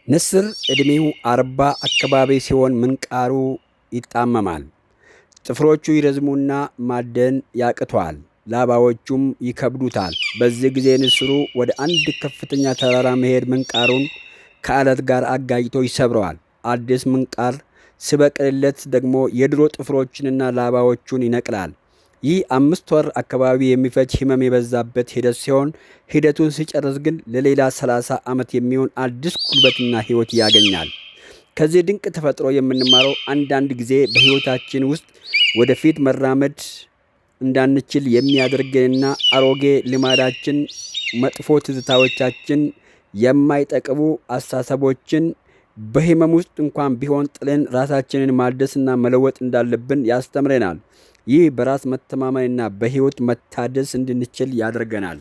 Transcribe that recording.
ንስር ዕድሜው 40 አካባቢ ሲሆን ምንቃሩ ይጣመማል። ጥፍሮቹ ይረዝሙና ማደን ያቅተዋል። ላባዎቹም ይከብዱታል። በዚህ ጊዜ ንስሩ ወደ አንድ ከፍተኛ ተራራ መሄድ ምንቃሩን ከዓለት ጋር አጋጭቶ ይሰብረዋል። አዲስ ምንቃር ሲበቅልለት ደግሞ የድሮ ጥፍሮቹንና ላባዎቹን ይነቅላል። ይህ 5 ወር አካባቢ የሚፈጅ ህመም የበዛበት ሂደት ሲሆን ሂደቱን ሲጨርስ ግን ለሌላ 30 ዓመት የሚሆን አዲስ ጉልበትና ህይወት ያገኛል። ከዚህ ድንቅ ተፈጥሮ የምንማረው አንዳንድ ጊዜ በህይወታችን ውስጥ ወደፊት መራመድ እንዳንችል የሚያደርገንና አሮጌ ልማዳችን፣ መጥፎ ትዝታዎቻችን፣ የማይጠቅሙ አስተሳሰቦችን በህመም ውስጥ እንኳን ቢሆን ጥለን ራሳችንን ማደስና መለወጥ እንዳለብን ያስተምረናል። ይህ በራስ መተማመንና በህይወት መታደስ እንድንችል ያደርገናል።